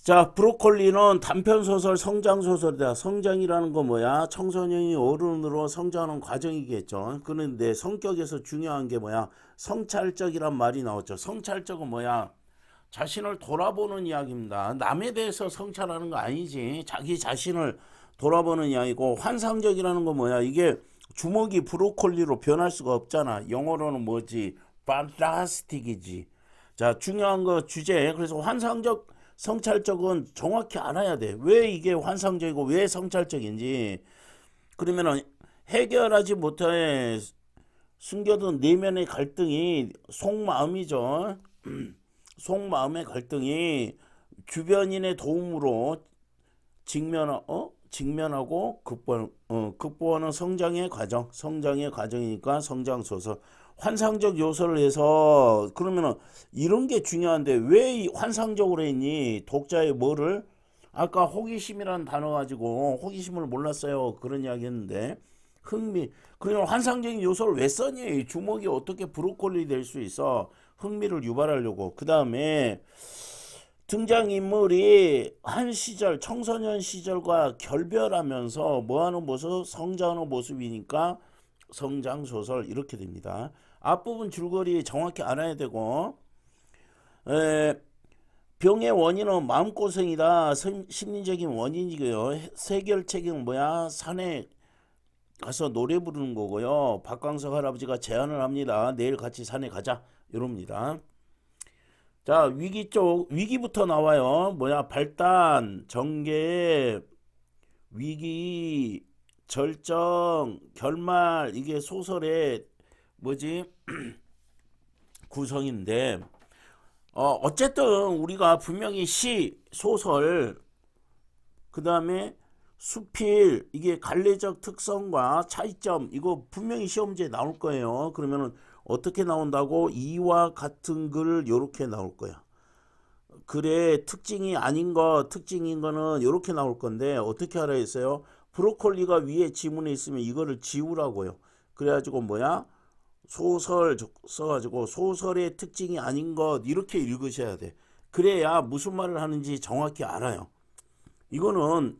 자, 브로콜리는 단편소설, 성장소설이다. 성장이라는 거 뭐야? 청소년이 어른으로 성장하는 과정이겠죠. 그런데 성격에서 중요한 게 뭐야? 성찰적이란 말이 나왔죠. 성찰적은 뭐야? 자신을 돌아보는 이야기입니다. 남에 대해서 성찰하는 거 아니지. 자기 자신을 돌아보는 이야기고, 환상적이라는 거 뭐야? 이게 주먹이 브로콜리로 변할 수가 없잖아. 영어로는 뭐지? 판타스틱이지. 자, 중요한 거 주제. 그래서 환상적, 성찰적은 정확히 알아야 돼. 왜 이게 환상적이고 왜 성찰적인지. 그러면은 해결하지 못해 숨겨둔 내면의 갈등이 속마음이죠. 속마음의 갈등이 주변인의 도움으로 직면하고 극복하는 성장의 과정, 성장의 과정이니까 성장소설. 환상적 요소를 해서 그러면은 이런 게 중요한데 왜 환상적으로 했니? 독자의 뭐를 아까 호기심이라는 단어 가지고 호기심을 몰랐어요 그런 이야기 했는데 흥미 그러면 환상적인 요소를 왜 써니? 주먹이 어떻게 브로콜리 될 수 있어? 흥미를 유발하려고. 그 다음에 등장인물이 한 시절 청소년 시절과 결별하면서 뭐하는 모습 성장하는 모습이니까 성장소설 이렇게 됩니다. 앞부분 줄거리 정확히 알아야 되고 병의 원인은 마음고생이다. 심리적인 원인이고요. 해결책은 뭐야? 산에 가서 노래 부르는 거고요. 박광석 할아버지가 제안을 합니다. 내일 같이 산에 가자 이럽니다. 자, 위기 쪽 위기부터 나와요. 뭐야? 발단, 전개, 위기, 절정, 결말. 이게 소설의 뭐지? 구성인데 어쨌든 우리가 분명히 시, 소설, 그 다음에 수필, 이게 관례적 특성과 차이점, 이거 분명히 시험지에 나올 거예요. 그러면은 어떻게 나온다고? 이와 같은 글 요렇게 나올 거야. 글의 특징이 아닌 거, 특징인 거는 요렇게 나올 건데 어떻게 알아야 했어요? 브로콜리가 위에 지문에 있으면 이거를 지우라고요. 그래가지고 뭐야? 소설 써가지고 소설의 특징이 아닌 것 이렇게 읽으셔야 돼. 그래야 무슨 말을 하는지 정확히 알아요. 이거는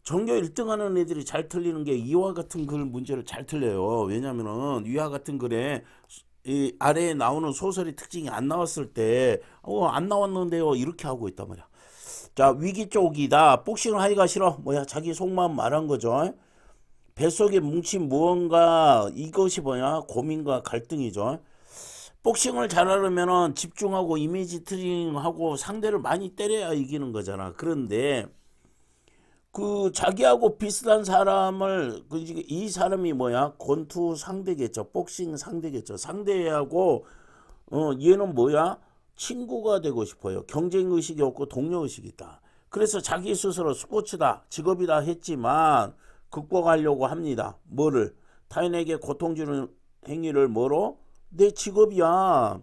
전교 1등 하는 애들이 잘 틀리는 게 이와 같은 글 문제를 잘 틀려요. 왜냐면은 이와 같은 글에 이 아래에 나오는 소설의 특징이 안 나왔을 때 안 나왔는데요 이렇게 하고 있단 말이야. 자, 위기 쪽이다. 복싱을 하기가 싫어. 뭐야, 자기 속마음 말한 거죠. 뱃속에 뭉친 무언가, 이것이 뭐냐? 고민과 갈등이죠. 복싱을 잘하려면 집중하고 이미지 트레이닝하고 상대를 많이 때려야 이기는 거잖아. 그런데 그 자기하고 비슷한 사람을 이 사람이 뭐야? 권투 상대겠죠. 복싱 상대겠죠. 상대하고 얘는 뭐야? 친구가 되고 싶어요. 경쟁 의식이 없고 동료 의식이 있다. 그래서 자기 스스로 스포츠다, 직업이다 했지만 극복하려고 합니다. 뭐를? 타인에게 고통 주는 행위를 뭐로? 내 직업이야.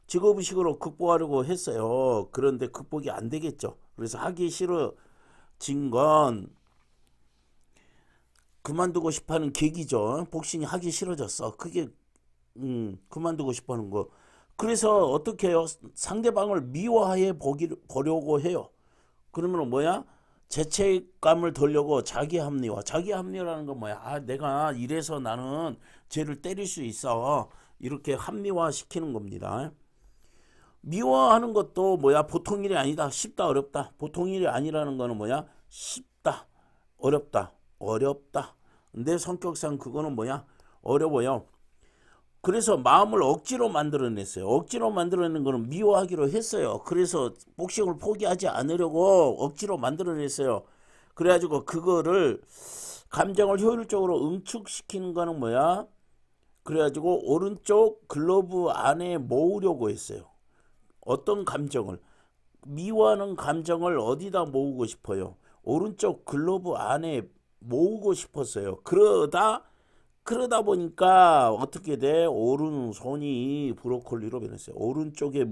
직업의식으로 극복하려고 했어요. 그런데 극복이 안 되겠죠. 그래서 하기 싫어진 건 그만두고 싶어하는 계기죠. 복싱이 하기 싫어졌어. 그게 그만두고 싶어하는 거. 그래서 어떻게 해요? 상대방을 미화해 보려고 해요. 그러면 뭐야? 죄책감을 덜려고 자기 합리화. 자기 합리화라는 건 뭐야? 내가 이래서 나는 쟤를 때릴 수 있어. 이렇게 합리화 시키는 겁니다. 미화하는 것도 뭐야? 보통 일이 아니다. 쉽다, 어렵다. 보통 일이 아니라는 거는 뭐야? 쉽다, 어렵다, 어렵다. 내 성격상 그거는 뭐야? 어려워요. 그래서 마음을 억지로 만들어냈어요. 억지로 만들어낸 거는 미워하기로 했어요. 그래서 복싱을 포기하지 않으려고 억지로 만들어냈어요. 그래가지고 그거를 감정을 효율적으로 응축시키는 거는 뭐야? 그래가지고 오른쪽 글러브 안에 모으려고 했어요. 어떤 감정을? 미워하는 감정을 어디다 모으고 싶어요? 오른쪽 글러브 안에 모으고 싶었어요. 그러다 보니까 어떻게 돼? 오른손이 브로콜리로 변했어요. 오른쪽에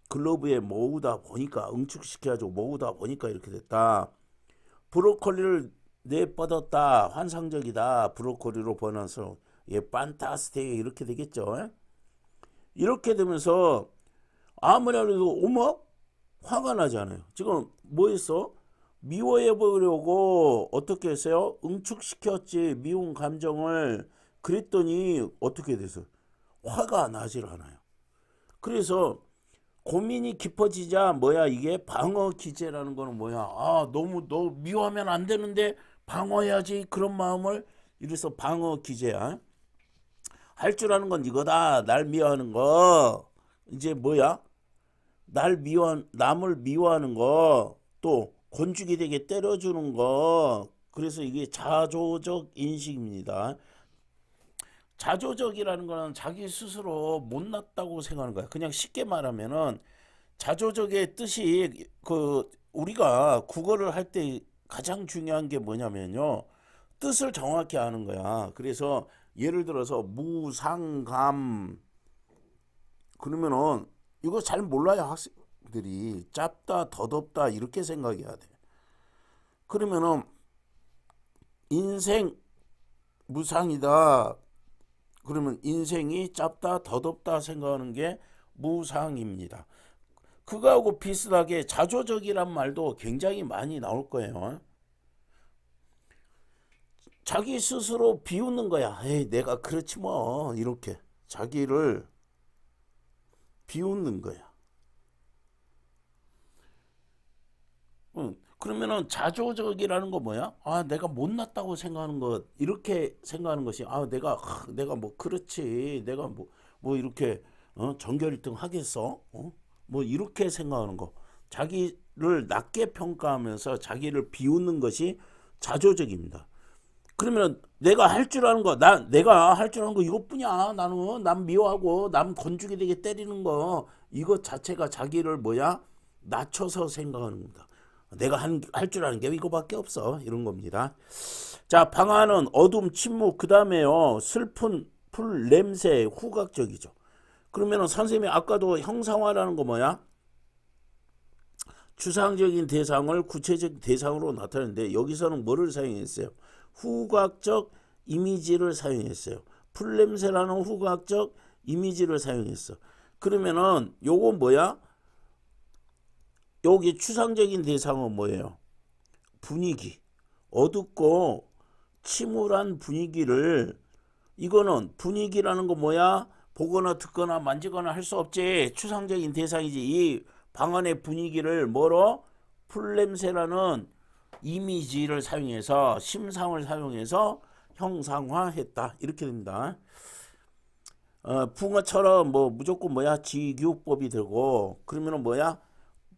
글러브에 모으다 보니까 응축시켜가지고 모으다 보니까 이렇게 됐다. 브로콜리를 내뻗었다. 환상적이다. 브로콜리로 변해서 판타스틱 이렇게 되겠죠. 이렇게 되면서 아무래도 어머 화가 나잖아요. 지금 뭐 했어? 미워해 보려고 어떻게 했어요? 응축시켰지, 미운 감정을. 그랬더니 어떻게 돼서 화가 나질 않아요. 그래서 고민이 깊어지자 뭐야, 이게 방어 기제라는 거는 뭐야? 아, 너무 너 미워하면 안 되는데 방어해야지, 그런 마음을. 이래서 방어 기제야. 할 줄 아는 건 이거다. 날 미워하는 거. 이제 뭐야? 남을 미워하는 거, 또 곤죽이 되게 때려주는 거. 그래서 이게 자조적 인식입니다. 자조적이라는 거는 자기 스스로 못났다고 생각하는 거야. 그냥 쉽게 말하면은 자조적의 뜻이, 그 우리가 국어를 할 때 가장 중요한 게 뭐냐면요, 뜻을 정확히 아는 거야. 그래서 예를 들어서 무상감, 그러면은 이거 잘 몰라요, 학생들이. 짧다, 더덥다 이렇게 생각해야 돼. 그러면은 인생 무상이다, 그러면 인생이 짧다, 더덥다 생각하는 게 무상입니다. 그거하고 비슷하게 자조적이란 말도 굉장히 많이 나올 거예요. 자기 스스로 비웃는 거야. 에이, 내가 그렇지 뭐. 이렇게 자기를 비웃는 거야. 그러면은 자조적이라는 거 뭐야? 아, 내가 못났다고 생각하는 것, 이렇게 생각하는 것이, 아, 내가 뭐 그렇지, 내가 뭐 이렇게 전교 1등 하겠어? 뭐 이렇게 생각하는 거. 자기를 낮게 평가하면서 자기를 비웃는 것이 자조적입니다. 그러면 내가 할 줄 아는 거, 내가 할 줄 아는 거 이것뿐이야. 나는 남 미워하고 남 건주기 되게 때리는 거, 이것 자체가 자기를 뭐야? 낮춰서 생각하는 겁니다. 내가 할 줄 아는 게 이거밖에 없어. 이런 겁니다. 자, 방안은 어둠, 침묵, 그 다음에요, 슬픈 풀 냄새, 후각적이죠. 그러면은 선생님이 아까도 형상화라는 거 뭐야? 추상적인 대상을 구체적 대상으로 나타내는데, 여기서는 뭐를 사용했어요? 후각적 이미지를 사용했어요. 풀냄새라는 후각적 이미지를 사용했어. 그러면은 요거 뭐야? 여기 추상적인 대상은 뭐예요? 분위기. 어둡고 침울한 분위기를, 이거는 분위기라는 거 뭐야? 보거나 듣거나 만지거나 할 수 없지. 추상적인 대상이지. 이 방안의 분위기를 뭐로? 풀냄새라는 이미지를 사용해서, 심상을 사용해서 형상화했다. 이렇게 됩니다. 붕어처럼 뭐 무조건 뭐야? 직유법이 되고, 그러면은 뭐야?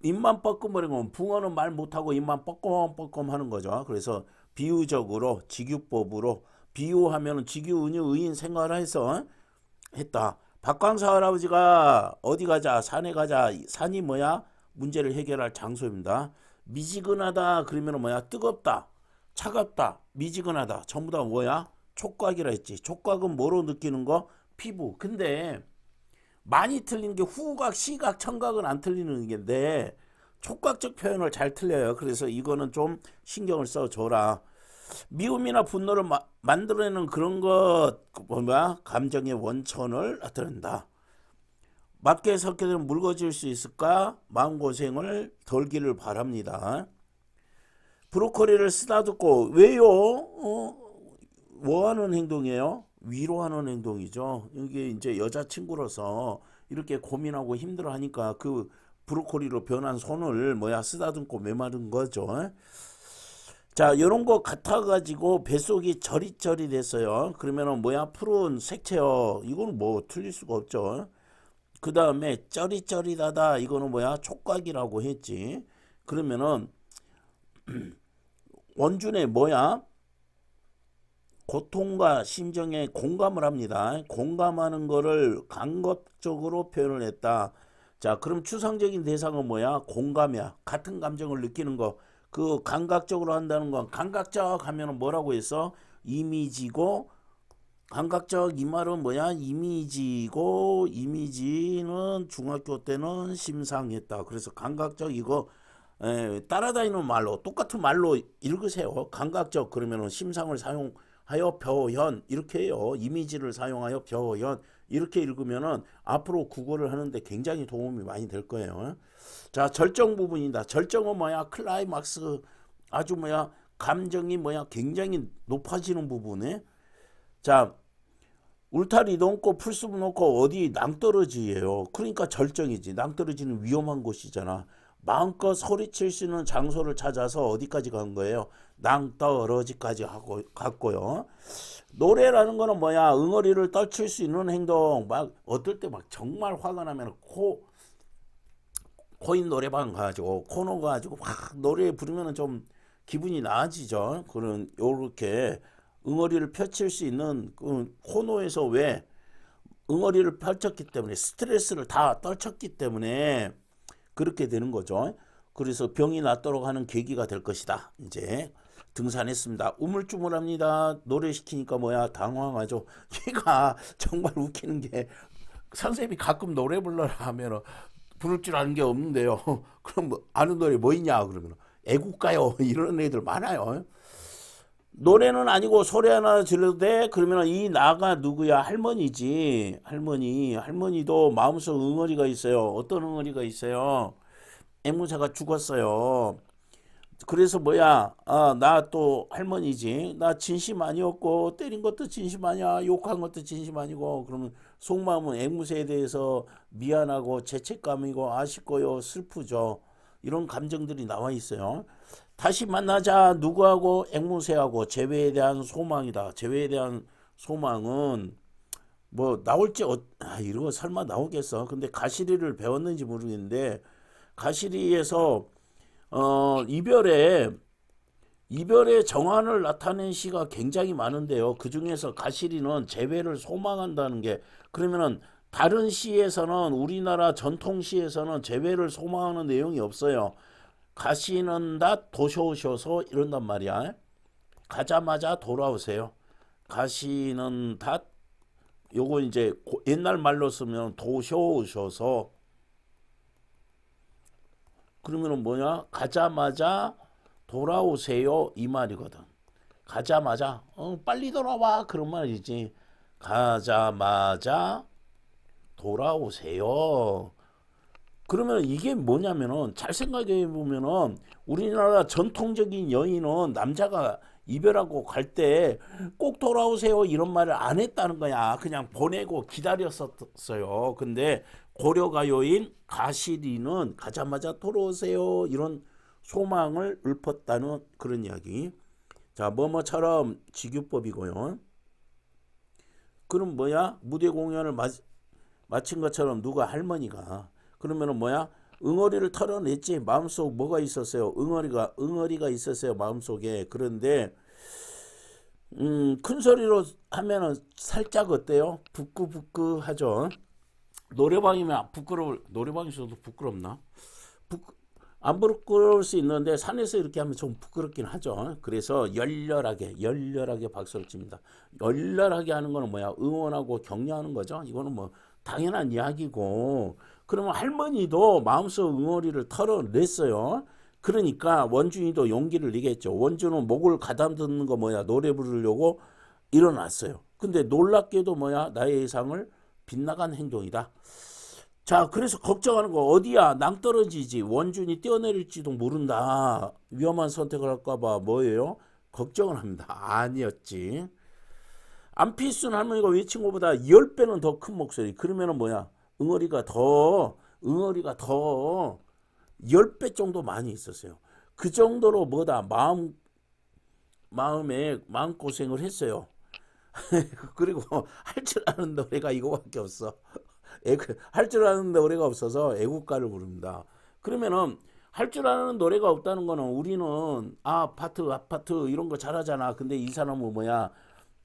입만 뻐끔거리면, 붕어는 말 못하고 입만 뻐끔뻐끔 하는 거죠. 그래서 비유적으로 직유법으로 비유하면 직유, 은유, 의인 생활을 해서 했다. 박광서 할아버지가 어디 가자, 산에 가자. 산이 뭐야? 문제를 해결할 장소입니다. 미지근하다 그러면 뭐야? 뜨겁다, 차갑다, 미지근하다, 전부 다 뭐야? 촉각이라 했지. 촉각은 뭐로 느끼는 거? 피부. 근데 많이 틀리는 게 후각, 시각, 청각은 안 틀리는 게인데 촉각적 표현을 잘 틀려요. 그래서 이거는 좀 신경을 써줘라. 미움이나 분노를 만들어내는 그런 것, 뭐야? 감정의 원천을 나타낸다. 맞게 섞게 되면 묽어질 수 있을까? 마음고생을 덜기를 바랍니다. 브로콜리를 쓰다듬고, 왜요? 뭐 하는 행동이에요? 위로하는 행동이죠. 이게 이제 여자친구로서 이렇게 고민하고 힘들어 하니까 그 브로콜리로 변한 손을 뭐야? 쓰다듬고 메마른 거죠. 자, 이런 거 같아가지고 뱃속이 저릿저릿했어요. 그러면은 뭐야? 푸른 색채요. 이거는 뭐 틀릴 수가 없죠. 그 다음에 쩌릿쩌릿하다, 이거는 뭐야? 촉각이라고 했지. 그러면은 원준의 뭐야? 고통과 심정에 공감을 합니다. 공감하는 거를 감각적으로 표현을 했다. 자, 그럼 추상적인 대상은 뭐야? 공감이야. 같은 감정을 느끼는 거. 그 감각적으로 한다는 건, 감각적 하면은 뭐라고 했어? 이미지고, 감각적 이 말은 뭐야? 이미지고, 이미지는 중학교 때는 심상했다. 그래서 감각적 이거 따라다니는 말로, 똑같은 말로 읽으세요. 감각적 그러면은 심상을 사용하는 하여 표현 이렇게 해요. 이미지를 사용하여 표현 이렇게 읽으면은 앞으로 국어를 하는데 굉장히 도움이 많이 될 거예요. 자, 절정 부분이다. 절정은 뭐야? 클라이막스 아주 뭐야? 감정이 뭐야? 굉장히 높아지는 부분에 자, 울타리 넘고 풀숲 넘고 어디 낭떠러지예요. 그러니까 절정이지. 낭떠러지는 위험한 곳이잖아. 마음껏 소리칠 수 있는 장소를 찾아서 어디까지 간 거예요? 낭떠러지까지 하고 갔고요. 노래라는 거는 뭐야? 응어리를 떨칠 수 있는 행동. 막 어떨 때 막 정말 화가 나면 코인 노래방 가지고 코너 가지고 막 노래 부르면 좀 기분이 나아지죠. 그런 요렇게 응어리를 펼칠 수 있는 그 코너에서 왜 응어리를 펼쳤기 때문에 스트레스를 다 떨쳤기 때문에 그렇게 되는 거죠. 그래서 병이 낫도록 하는 계기가 될 것이다. 이제 등산했습니다. 우물쭈물합니다. 노래 시키니까 뭐야 당황하죠. 얘가 정말 웃기는 게 선생님이 가끔 노래 불러라 하면 부를 줄 아는 게 없는데요. 그럼 뭐 아는 노래 뭐 있냐 그러면 애국가요 이런 애들 많아요. 노래는 아니고 소리 하나 질러도 돼? 그러면 이 나가 누구야? 할머니지. 할머니도 마음속 응어리가 있어요. 어떤 응어리가 있어요? 앵무새가 죽었어요. 그래서 뭐야? 나 또 할머니지. 나 진심 아니었고 때린 것도 진심 아니야. 욕한 것도 진심 아니고 그러면 속마음은 앵무새에 대해서 미안하고 죄책감이고 아쉽고요. 슬프죠. 이런 감정들이 나와 있어요. 다시 만나자 누구하고 앵무새하고 재회에 대한 소망이다. 재회에 대한 소망은 뭐 나올지 이런 거 설마 나오겠어. 근데 가시리를 배웠는지 모르겠는데 가시리에서 이별의 정환을 나타낸 시가 굉장히 많은데요. 그 중에서 가시리는 재회를 소망한다는 게 그러면은 다른 시에서는 우리나라 전통 시에서는 재회를 소망하는 내용이 없어요. 가시는 닷 도쇼오셔서 이런단 말이야. 가자마자 돌아오세요. 가시는 닷 요거 이제 옛날 말로 쓰면 도쇼오셔서 그러면은 뭐냐? 가자마자 돌아오세요 이 말이거든. 가자마자 빨리 돌아와 그런 말이지. 가자마자 돌아오세요. 그러면 이게 뭐냐면은 잘 생각해 보면은 우리나라 전통적인 여인은 남자가 이별하고 갈 때 꼭 돌아오세요 이런 말을 안 했다는 거야. 그냥 보내고 기다렸었어요. 근데 고려가요인 가시리는 가자마자 돌아오세요 이런 소망을 읊었다는 그런 이야기. 자, 뭐뭐처럼 직유법이고요. 그럼 뭐야? 무대 공연을 마친 것처럼 누가 할머니가 그러면은 뭐야? 응어리를 털어냈지. 마음속 뭐가 있었어요? 응어리가 있었어요. 마음속에. 그런데 큰 소리로 하면은 살짝 어때요? 부끄부끄 하죠. 노래방이면 노래방에서도 부끄럽나? 안 부끄러울 수 있는데 산에서 이렇게 하면 좀 부끄럽긴 하죠. 그래서 열렬하게 박수를 칩니다. 열렬하게 하는 거는 뭐야? 응원하고 격려하는 거죠. 이거는 뭐 당연한 이야기고 그러면 할머니도 마음속 응어리를 털어냈어요. 그러니까 원준이도 용기를 내겠죠. 원준은 목을 가다듬는 거 뭐야? 노래 부르려고 일어났어요. 근데 놀랍게도 뭐야? 나의 예상을 빗나간 행동이다. 자, 그래서 걱정하는 거 어디야? 낭떠러지지. 원준이 뛰어내릴지도 모른다. 위험한 선택을 할까봐 뭐예요? 걱정을 합니다. 아니었지. 안필순 할머니가 외친 것보다 10배는 더 큰 목소리. 그러면은 뭐야? 응어리가 더 10배 정도 많이 있었어요. 그 정도로 뭐다? 마음고생을 했어요. 그리고 할 줄 아는 노래가 이거밖에 없어. 할 줄 아는 노래가 없어서 애국가를 부릅니다. 그러면은 할 줄 아는 노래가 없다는 거는 우리는 아파트 이런 거 잘하잖아. 근데 이 사람은 뭐야?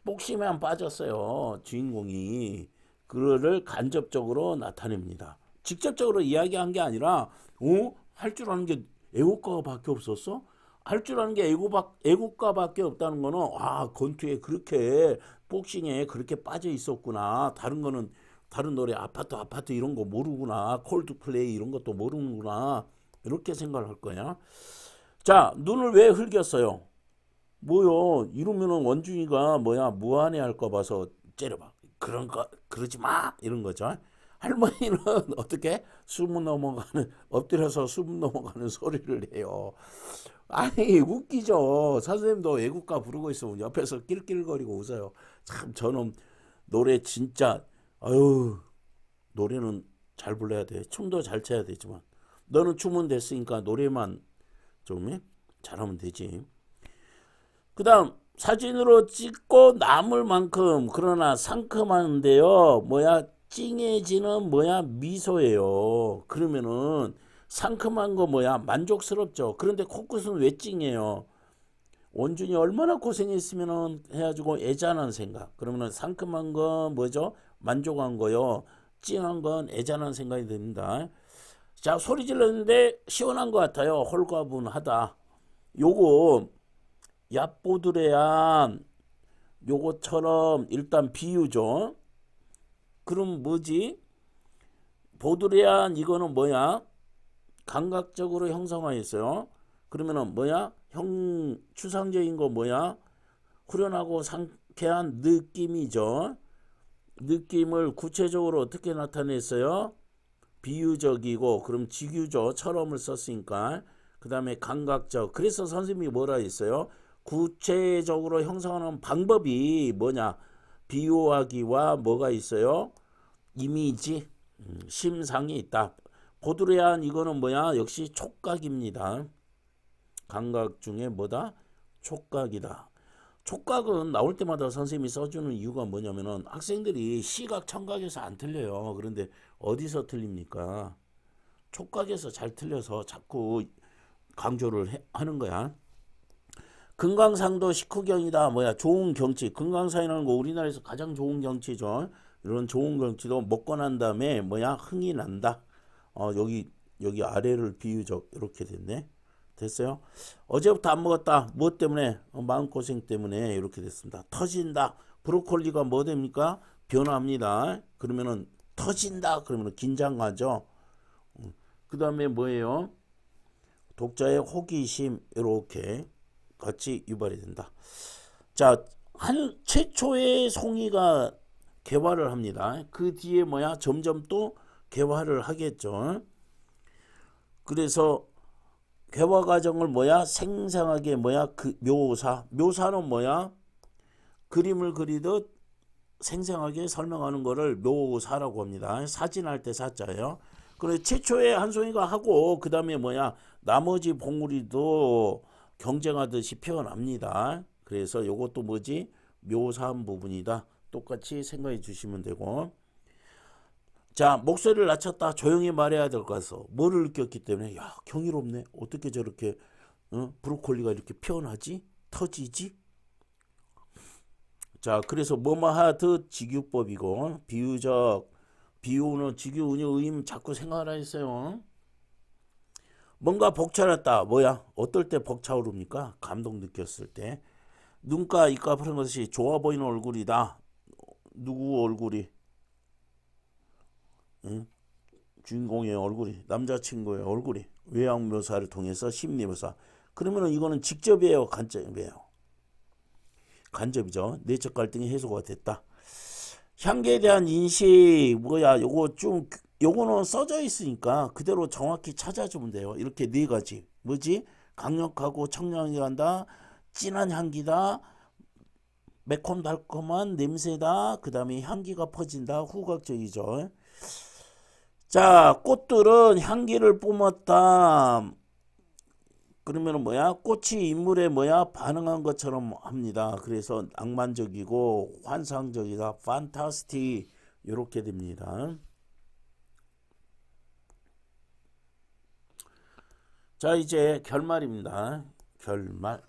복심에만 빠졌어요. 주인공이. 그거를 간접적으로 나타냅니다. 직접적으로 이야기한 게 아니라 할 줄 아는 게 애국가밖에 없었어? 할 줄 아는 게 애국가밖에 없다는 거는 권투에 그렇게 복싱에 그렇게 빠져 있었구나. 다른 노래 아파트 이런 거 모르구나. 콜드플레이 이런 것도 모르는구나. 이렇게 생각을 할 거야. 자, 눈을 왜 흘겼어요? 뭐요? 이러면은 원준이가 뭐야 무안해 할까 봐서 째려봐. 그런 거 그러지 마 이런 거죠. 할머니는 어떻게 숨 넘어가는 엎드려서 숨 넘어가는 소리를 해요. 아니 웃기죠. 선생님도 애국가 부르고 있으면 옆에서 낄낄거리고 웃어요. 참 저는 노래 진짜 아유 노래는 잘 불러야 돼. 춤도 잘 춰야 되지만 너는 춤은 됐으니까 노래만 좀 잘하면 되지. 그다음 사진으로 찍고 남을 만큼 그러나 상큼한데요. 뭐야 찡해지는 뭐야 미소예요. 그러면은 상큼한 거 뭐야 만족스럽죠. 그런데 코끝은 왜 찡해요? 원준이 얼마나 고생했으면은 해가지고 애잔한 생각. 그러면은 상큼한 건 뭐죠? 만족한 거요. 찡한 건 애잔한 생각이 듭니다. 자 소리 질렀는데 시원한 것 같아요. 홀가분하다. 요거 얕보드레한 요것처럼 일단 비유죠. 그럼 뭐지? 보드레한 이거는 뭐야? 감각적으로 형성하였어요. 그러면은 뭐야? 추상적인 거 뭐야? 후련하고 상쾌한 느낌이죠. 느낌을 구체적으로 어떻게 나타냈어요? 비유적이고 그럼 직유죠처럼을 썼으니까 그 다음에 감각적. 그래서 선생님이 뭐라 했어요? 구체적으로 형성하는 방법이 뭐냐? 비유하기와 뭐가 있어요? 이미지, 심상이 있다. 보드레한 이거는 뭐야? 역시 촉각입니다. 감각 중에 뭐다? 촉각이다. 촉각은 나올 때마다 선생님이 써주는 이유가 뭐냐면은 학생들이 시각 청각에서 안 틀려요. 그런데 어디서 틀립니까? 촉각에서 잘 틀려서 자꾸 강조를 하는 거야. 금강산도 식후경이다. 뭐야 좋은 경치. 금강산이라는 거 우리나라에서 가장 좋은 경치죠. 이런 좋은 경치도 먹고 난 다음에 뭐야 흥이 난다. 여기 아래를 비유적 이렇게 됐네. 됐어요? 어제부터 안 먹었다. 무엇 때문에? 마음고생 때문에 이렇게 됐습니다. 터진다. 브로콜리가 뭐 됩니까? 변화합니다. 그러면은 터진다. 그러면은 긴장하죠. 그 다음에 뭐예요? 독자의 호기심 이렇게 같이 유발이 된다. 자, 최초의 송이가 개화를 합니다. 그 뒤에 뭐야? 점점 또 개화를 하겠죠. 그래서 개화 과정을 뭐야? 생생하게 뭐야? 그 묘사는 뭐야? 그림을 그리듯 생생하게 설명하는 거를 묘사라고 합니다. 사진할 때 사자예요. 그래서 최초에 한 송이가 하고 그 다음에 뭐야? 나머지 봉우리도 경쟁하듯이 표현합니다. 그래서 요것도 뭐지? 묘사한 부분이다. 똑같이 생각해 주시면 되고. 자, 목소리를 낮췄다. 조용히 말해야 될 것 같아서 뭐를 느꼈기 때문에 야, 경이롭네. 어떻게 저렇게 브로콜리가 이렇게 표현하지? 터지지? 자, 그래서 뭐뭐하듯 직유법이고 비유적 비유는 직유 은유 의임 자꾸 생각하라 했어요. 뭔가 벅차렸다. 뭐야? 어떨 때 벅차오릅니까? 감동 느꼈을 때. 눈가 입가 푸른 것이 좋아 보이는 얼굴이다. 누구 얼굴이? 응? 주인공의 얼굴이 남자친구의 얼굴이 외양 묘사를 통해서 심리 묘사. 그러면은 이거는 직접이에요, 간접이에요? 간접이죠. 내적 갈등이 해소가 됐다. 향기에 대한 인식 뭐야? 요거는 써져 있으니까 그대로 정확히 찾아주면 돼요. 이렇게 네 가지. 뭐지? 강력하고 청량하게 한다. 진한 향기다. 매콤달콤한 냄새다. 그 다음에 향기가 퍼진다. 후각적이죠. 자, 꽃들은 향기를 뿜었다. 그러면 뭐야? 꽃이 인물에 뭐야? 반응한 것처럼 합니다. 그래서 낭만적이고 환상적이다. 판타스틱 이렇게 됩니다. 자, 이제 결말입니다. 결말.